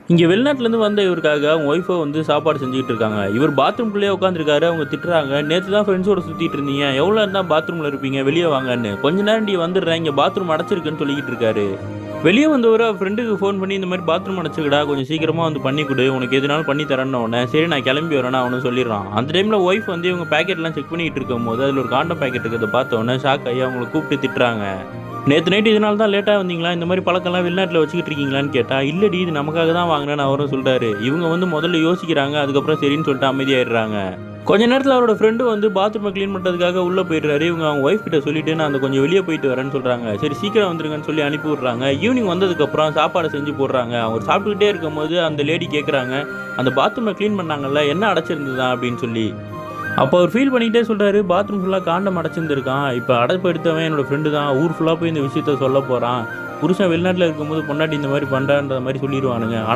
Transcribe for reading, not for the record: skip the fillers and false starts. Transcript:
இங்க வெளிநாட்டுலேருந்து வந்த இவருக்காக அவங்க ஒய்ஃபை வந்து சாப்பாடு செஞ்சுக்கிட்டு இருக்காங்க. இவர் பாத்ரூம்குள்ளேயே உட்காந்துருக்காரு. அவங்க திட்டுறாங்க. "நேத்து தான் ஃப்ரெண்ட்ஸோட சுத்திட்டு இருந்தீங்க. எவ்வளோ நேரம் தான் பாத்ரூம்ல இருப்பீங்க? வெளிய வாங்கன்னு." "கொஞ்ச நேரம்டி வந்துடுறேன். இங்க பாத்ரூம் அடைச்சிருக்குன்னு" சொல்லிக்கிட்டு இருக்காரு. வெளிய வந்தவரு அவர் ஃப்ரெண்டுக்கு ஃபோன் பண்ணி, "இந்த மாரி பாத்ரூம் அடைச்சிருக்குடா. கொஞ்சம் சீக்கிரமா வந்து பண்ணி குடு. உனக்கு எதுனாலும் பண்ணி தரேன்ன உடனே, சரி நான் கிளம்பி வரேன்னு அவனும் சொல்லிடுறான். அந்த டைம்ல ஒய்ஃப் வந்து இவங்க பாக்கெட்லாம் செக் பண்ணிட்டு இருக்கும்போது, அதில ஒரு காண்டம் பாக்கெட் இருக்கிறத பார்த்த உடனே ஷாக் ஆகி அவங்கள கூப்பிட்டு திட்டுறாங்க. "நேத்து நைட் இதனால தான் லேட்டா வந்தீங்களா? இந்த மாரி பழக்கம்லாம் வெளிநாட்டுல வச்சுக்கிட்டு இருக்கீங்களான்னு?" கேட்டா, "இல்லடி இது நமக்காக தான் வாங்குனேன்னு" அவரும் சொல்றாரு. இவங்க வந்து முதல்ல யோசிக்கிறாங்க. அதுக்கப்புறம் சரின்னு சொல்லிட்டு அமைதியாயிடுறாங்க. கொஞ்ச நேரத்துல அவரோட ஃப்ரெண்டு வந்து பாத்ரூம கிளீன் பண்றதுக்காக உள்ள போயிடுறாரு. இவங்க அவங்க ஒய்ஃப் கிட்ட சொல்லிட்டு, "நான் அந்த கொஞ்சம் வெளிய போயிட்டு வரேன்னு" சொல்றாங்க. சரி சீக்கிரம் வந்துருங்கன்னு சொல்லி அனுப்பி விடுறாங்க. ஈவினிங் வந்ததுக்கப்புறம் சாப்பாடு செஞ்சு போடுறாங்க. அவர் சாப்பிட்டுக்கிட்டே இருக்கும்போது அந்த லேடி கேட்குறாங்க, "அந்த பாத்ரூம கிளீன் பண்ணாங்கல்ல, என்ன அடைச்சிருந்ததா?" அப்படின்னு சொல்லி. அப்போ அவர் ஃபீல் பண்ணிக்கிட்டே சொல்றாரு, "பாத்ரூம் ஃபுல்லா காண்டம் அடைச்சிருந்திருக்கான். இப்ப அடைப்பு எடுத்தவன் என்னோட ஃப்ரெண்டு தான். ஊர் ஃபுல்லா போய் இந்த விஷயத்த சொல்லப் போறான். புருஷன் வெளிநாட்டுல இருக்கும்போது பொண்டாட்டி இந்த மாரி பண்றான்ற மாரி சொல்லிருவானுங்க. ஆனா